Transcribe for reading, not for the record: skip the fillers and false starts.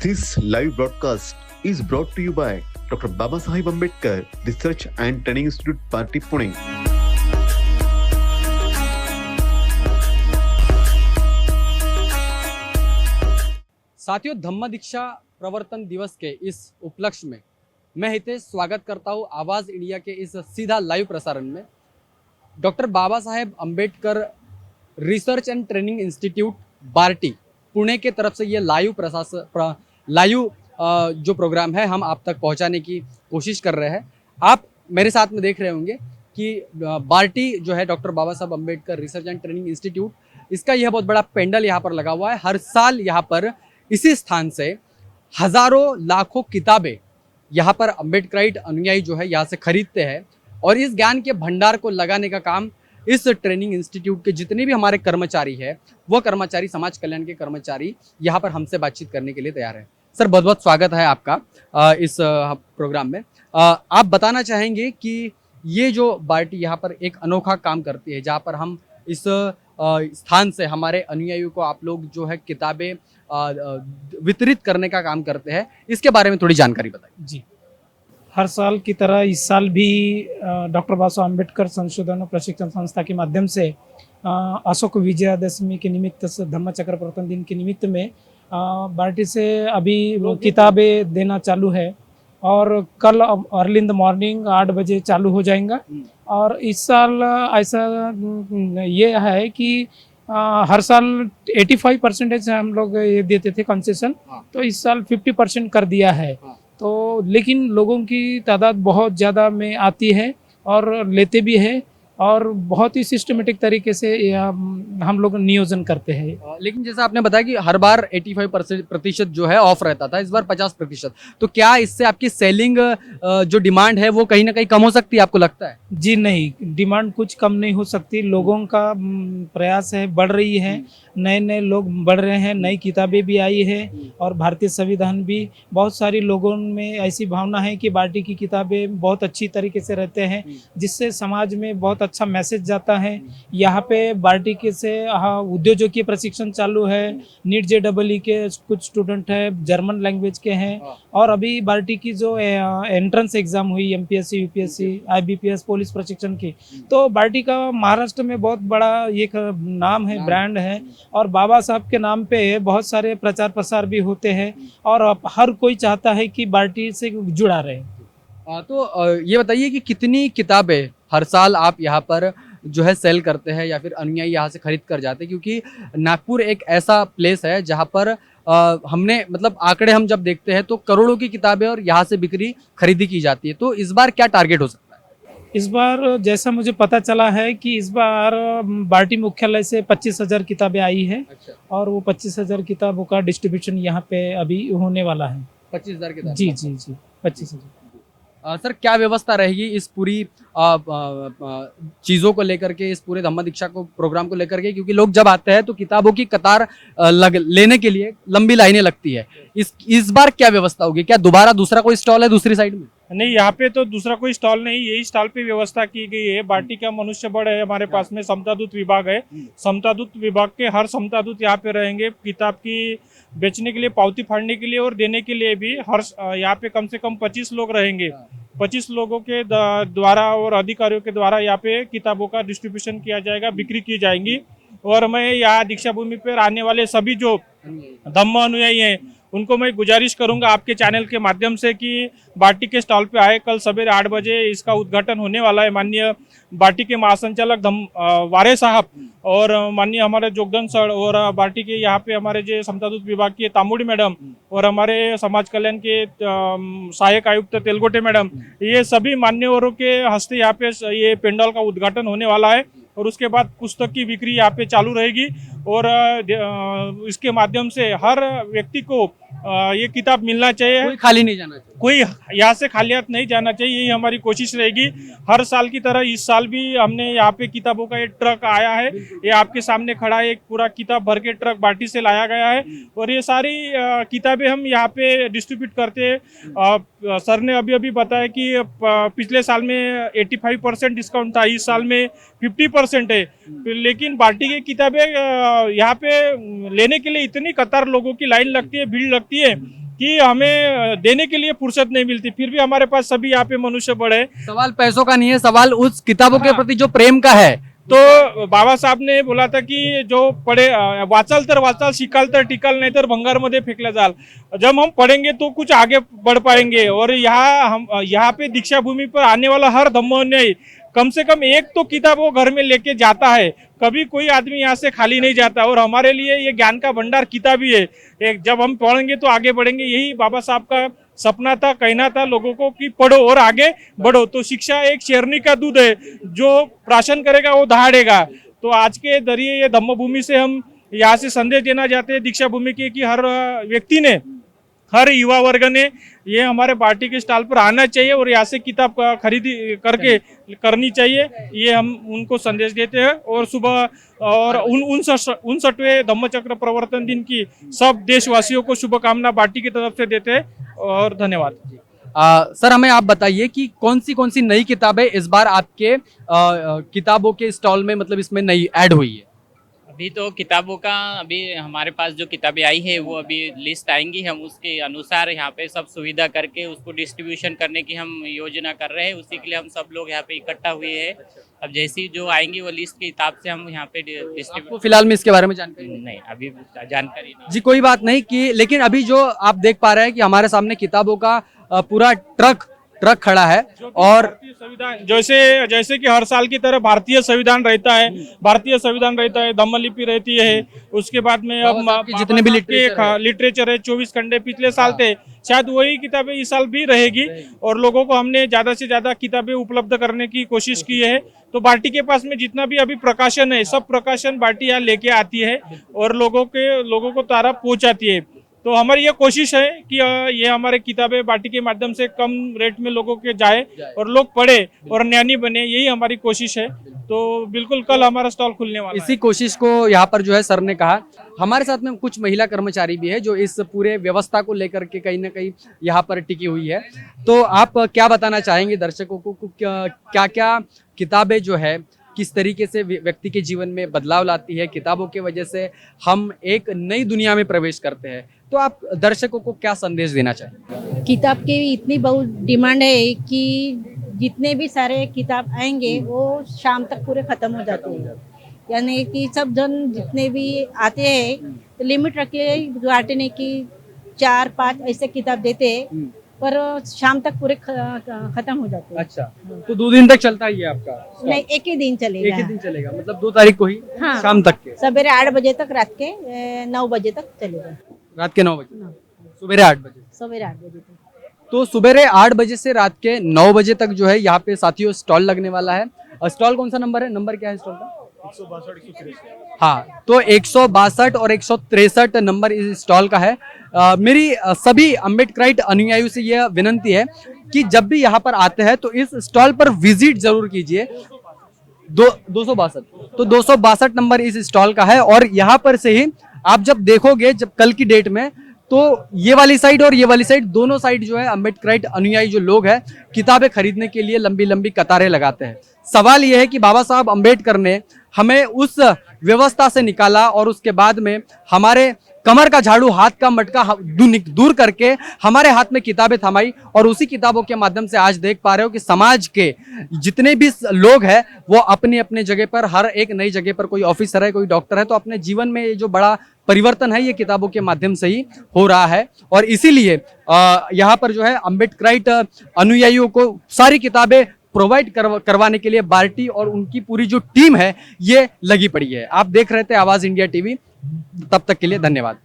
This live broadcast is brought to you by Dr. Babasaheb Ambedkar Research and Training Institute, Party, Pune. साथियों, धम्म दीक्षा प्रवर्तन दिवस के इस उपलक्ष्य में मैं हितेश स्वागत करता हूं आवाज़ इंडिया के इस सीधा लाइव प्रसारण में। Doctor Baba Saheb Ambedkar research and training institute BARTI Pune के तरफ से ये लाइव जो प्रोग्राम है हम आप तक पहुंचाने की कोशिश कर रहे हैं। आप मेरे साथ में देख रहे होंगे कि बार्टी जो है doctor Baba Saheb Ambedkar research and training institute, इसका यह बहुत बड़ा पेंडल यहाँ पर लगा हुआ है। हर साल यहाँ पर इसी स्थान से हजारों लाखों किताबें यहाँ पर अम्बेडकराइट अनुयायी जो है यहाँ से खरीदते हैं और इस ज्ञान के भंडार को लगाने का काम इस ट्रेनिंग इंस्टीट्यूट के जितने भी हमारे कर्मचारी हैं, वो कर्मचारी, समाज कल्याण के कर्मचारी यहाँ पर हमसे बातचीत करने के लिए तैयार हैं। सर, बहुत बहुत स्वागत है आपका इस प्रोग्राम में। आप बताना चाहेंगे कि ये जो बार्टी यहाँ पर एक अनोखा काम करती है, जहाँ पर हम इस स्थान से हमारे अनुयायियों को आप लोग जो है किताबें वितरित करने का काम करते हैं, इसके बारे में थोड़ी जानकारी बताइए। जी, हर साल की तरह इस साल भी डॉक्टर बाबा साहेब अम्बेडकर संशोधन और प्रशिक्षण संस्था के माध्यम से अशोक विजयादशमी के निमित्त से धम्म चक्र प्रवर्तन दिन के निमित्त में बार्टी से अभी किताबें देना चालू है और कल अर्ली इन द मॉर्निंग 8 बजे चालू हो जाएगा। और इस साल ऐसा ये है कि हर साल 85% हम लोग ये देते थे कंसेशन, तो इस साल 50% कर दिया है। तो लेकिन लोगों की तादाद बहुत ज़्यादा में आती है और लेते भी है और बहुत ही सिस्टमेटिक तरीके से हम लोग नियोजन करते हैं। लेकिन जैसा आपने बताया कि हर बार 85% जो है ऑफ रहता था, इस बार 50%, तो क्या इससे आपकी सेलिंग जो डिमांड है वो कहीं ना कहीं कम हो सकती है, आपको लगता है? जी नहीं, डिमांड कुछ कम नहीं हो सकती। लोगों का प्रयास है, बढ़ रही है, नए नए लोग बढ़ रहे हैं, नई किताबें भी आई है और भारतीय संविधान भी। बहुत सारी लोगों में ऐसी भावना है कि बार्टी की किताबें बहुत अच्छी तरीके से रहते हैं, जिससे समाज में बहुत अच्छा मैसेज जाता है। यहाँ पे बार्टी के से उद्योजकीय प्रशिक्षण चालू है, नीट JEE के कुछ स्टूडेंट है, जर्मन लैंग्वेज के हैं और अभी बार्टी की जो एंट्रेंस एग्जाम हुई MPSC UPSC IBPS पुलिस प्रशिक्षण की, तो बार्टी का महाराष्ट्र में बहुत बड़ा एक नाम है, ब्रांड है और बाबा साहब के नाम पे बहुत सारे प्रचार प्रसार भी होते हैं और हर कोई चाहता है कि बार्टी से जुड़ा रहे। तो ये बताइए कि कितनी किताबें हर साल आप यहाँ पर जो है सेल करते हैं या फिर अनुयायी यहाँ से खरीद कर जाते हैं? क्योंकि नागपुर एक ऐसा प्लेस है जहाँ पर हमने मतलब आंकड़े हम जब देखते हैं तो करोड़ों की किताबें और यहाँ से बिक्री खरीदी की जाती है। तो इस बार क्या टारगेट हो सकता है? इस बार जैसा मुझे पता चला है कि इस बार बार्टी मुख्यालय से 25,000 किताबें आई है। अच्छा। और वो 25,000 किताबों का डिस्ट्रीब्यूशन यहाँ पे अभी होने वाला है। 25,000 किताबें? जी जी जी, 25,000। सर, क्या व्यवस्था रहेगी इस पूरी चीज़ों को लेकर के, इस पूरे धम्म दीक्षा को प्रोग्राम को लेकर के? क्योंकि लोग जब आते हैं तो किताबों की कतार लेने के लिए लंबी लाइनें लगती है। इस बार क्या व्यवस्था होगी? क्या दोबारा दूसरा कोई स्टॉल है दूसरी साइड में? नहीं, यहाँ पे तो दूसरा कोई स्टॉल नहीं, यही स्टॉल पे व्यवस्था की गई है। बार्टी का मनुष्य बड़ है, हमारे पास में समता दूत विभाग है। समता दूत विभाग के हर समता दूत यहाँ पे रहेंगे, किताब की बेचने के लिए, पावती फाड़ने के लिए और देने के लिए भी। हर यहाँ पे कम से कम 25 लोग रहेंगे। 25 लोगों के द्वारा और अधिकारियों के द्वारा यहाँ पे किताबों का डिस्ट्रीब्यूशन किया जाएगा, बिक्री की जाएंगी। और मैं यहाँ दीक्षा भूमि पर आने वाले सभी जो धम्म अनुयायी हैं उनको मैं गुजारिश करूंगा आपके चैनल के माध्यम से कि बार्टी के स्टॉल पे आए। कल सवेरे 8 बजे इसका उद्घाटन होने वाला है। माननीय बार्टी के महासंचालक वारे साहब और माननीय हमारे जोगदन सर और बार्टी के यहाँ पे हमारे जो समतादूत विभाग की तामुड़ी मैडम और हमारे समाज कल्याण के सहायक आयुक्त तेलगोटे मैडम, ये सभी मान्यवरों के हस्ते यहाँ पे ये पेंडल का उद्घाटन होने वाला है। और उसके बाद पुस्तक की बिक्री यहाँ पे चालू रहेगी और इसके माध्यम से हर व्यक्ति को ये किताब मिलना चाहिए, कोई खाली नहीं जाना चाहिए, कोई यहाँ से खाली हाथ नहीं जाना चाहिए। यही हमारी कोशिश रहेगी। हर साल की तरह इस साल भी हमने यहाँ पे किताबों का एक ट्रक आया है, ये आपके सामने खड़ा है, एक पूरा किताब भर के ट्रक बार्टी से लाया गया है और ये सारी किताबें हम यहाँ पे डिस्ट्रीब्यूट करते हैं। सर ने अभी अभी बताया कि पिछले साल में 85% डिस्काउंट था, इस साल में 50% है। लेकिन बार्टी की किताबें यहाँ पे लेने के लिए इतनी कतार लोगों की लाइन लगती है, भीड़ लगती है कि हमें देने के लिए फुर्सत नहीं मिलती, फिर भी हमारे पास सभी यहाँ पे मनुष्य बल है। सवाल पैसों का नहीं है, सवाल उस किताबों के हाँ। प्रति जो प्रेम का है। तो बाबा साहेब ने बोला था कि जो पढ़े वाचाल तर वाचाल, शिकाल तर टिकाल, नहीं तर भंगार मध्ये फेंकला जाल। जब हम पढ़ेंगे तो कुछ आगे बढ़ पाएंगे। और यहाँ पे दीक्षा भूमि पर आने वाला हर धम्मोन्यायी कम से कम एक तो किताब वो घर में लेके जाता है। कभी कोई आदमी यहाँ से खाली नहीं जाता। और हमारे लिए ये ज्ञान का भंडार किताब ही है। एक जब हम पढ़ेंगे तो आगे बढ़ेंगे, यही बाबा साहब का सपना था, कहना था लोगों को कि पढ़ो और आगे बढ़ो। तो शिक्षा एक शेरनी का दूध है, जो प्राशन करेगा वो दहाड़ेगा। तो आज के जरिए ये धम्म भूमि से हम यहाँ से संदेश देना चाहते हैं दीक्षा भूमि के, कि हर व्यक्ति ने, हर युवा वर्ग ने ये हमारे पार्टी के स्टॉल पर आना चाहिए और यहाँ से किताब खरीदी करके करनी चाहिए। ये हम उनको संदेश देते हैं। और सुबह और 59वें धम्मचक्र प्रवर्तन दिन की सब देशवासियों को शुभकामना पार्टी की तरफ से देते हैं। और धन्यवाद। सर, हमें आप बताइए कि कौन सी नई किताबें इस बार आपके किताबों के स्टॉल में, मतलब इसमें नई ऐड हुई है? अभी तो किताबों का, अभी हमारे पास जो किताबें आई है वो अभी लिस्ट आएंगी, हम उसके अनुसार यहाँ पे सब सुविधा करके उसको डिस्ट्रीब्यूशन करने की हम योजना कर रहे हैं। उसी के लिए हम सब लोग यहाँ पे इकट्ठा हुए हैं। अब जैसी जो आएंगी वो लिस्ट के हिसाब से हम यहाँ पे डिस्ट्रीब्यूट। फिलहाल में इसके बारे में जानकारी नहीं, अभी जानकारी नहीं। जी, कोई बात नहीं कि, लेकिन अभी जो आप देख पा रहे हैं कि हमारे सामने किताबों का पूरा ट्रक खड़ा है। और संविधान जैसे कि हर साल की तरह भारतीय संविधान रहता है, धम्मलिपि रहती है। उसके बाद में अब जितने भी लिटरेचर है 24 खंडे पिछले साल थे, शायद वही किताबें इस साल भी रहेगी। और लोगों को हमने ज्यादा से ज्यादा किताबें उपलब्ध करने की कोशिश की है। तो बाल्टी के पास में जितना भी अभी प्रकाशन है, सब प्रकाशन बाल्टी यहाँ लेके आती है और लोगों को तारा पहुंचाती है। तो हमारी ये कोशिश है कि ये हमारे किताबें बाल्टी के माध्यम से कम रेट में लोगों के जाए और लोग पढ़े और ज्ञानी बने, यही हमारी कोशिश है। तो बिल्कुल कल हमारा स्टॉल खुलने वाला है। इसी कोशिश को यहाँ पर जो है सर ने कहा। हमारे साथ में कुछ महिला कर्मचारी भी है जो इस पूरे व्यवस्था को लेकर के कहीं ना कहीं यहाँ पर टिकी हुई है। तो आप क्या बताना चाहेंगे दर्शकों को, क्या क्या किताबें जो है किस तरीके से व्यक्ति के जीवन में बदलाव लाती है? किताबों की वजह से हम एक नई दुनिया में प्रवेश करते हैं। तो आप दर्शकों को क्या संदेश देना चाहेंगे? किताब की इतनी बहुत डिमांड है कि जितने भी सारे किताब आएंगे वो शाम तक पूरे खत्म हो जाते हैं। यानी कि सब जन जितने भी आते हैं तो लिमिट रखे बांटने की 4-5 ऐसे किताब देते हैं, पर शाम तक पूरे खत्म हो जाते हैं। अच्छा, तो 2 दिन तक चलता ही है आपका? नहीं, एक ही दिन चलेगा। एक ही दिन चलेगा, मतलब 2 तारीख को ही? हाँ, शाम तक के सवेरे 8 बजे तक, रात के 9 बजे तक चलेगा। रात के 9 बजे, सुबह 8 बजे? सवेरे 8 बजे तक। तो सुबह 8 बजे से रात के 9 बजे तक जो है यहाँ पे साथियों स्टॉल लगने वाला है। स्टॉल कौन सा नंबर है? नंबर क्या है स्टॉल का? 162, 163। हाँ, तो 162 और 163 नंबर इस स्टॉल का है। मेरी सभी अम्बेडकराइट अनुयायियों से यह विनंती है कि जब भी यहाँ पर आते हैं तो इस स्टॉल पर विजिट जरूर कीजिए। 262, तो 262 नंबर इस स्टॉल का है। और यहाँ पर से ही आप जब देखोगे, जब कल की डेट में, तो ये वाली साइड और ये वाली साइड, दोनों साइड जो है अम्बेडकराइट अनुयायी जो लोग हैं किताबें खरीदने के लिए लंबी लंबी कतारें लगाते हैं। सवाल ये है कि बाबा साहब अम्बेडकर ने हमें उस व्यवस्था से निकाला और उसके बाद में हमारे कमर का झाड़ू, हाथ का मटका दूर करके हमारे हाथ में किताबें थमाई। और उसी किताबों के माध्यम से आज देख पा रहे हो कि समाज के जितने भी लोग हैं वो अपने अपने जगह पर, हर एक नई जगह पर, कोई ऑफिसर है, कोई डॉक्टर है, तो अपने जीवन में ये जो बड़ा परिवर्तन है ये किताबों के माध्यम से ही हो रहा है। और इसीलिए यहाँ पर जो है अम्बेडकराइट अनुयायियों को सारी किताबें प्रोवाइड करवाने के लिए बाल्टी और उनकी पूरी जो टीम है ये लगी पड़ी है। आप देख रहे थे आवाज इंडिया टीवी। तब तक के लिए धन्यवाद।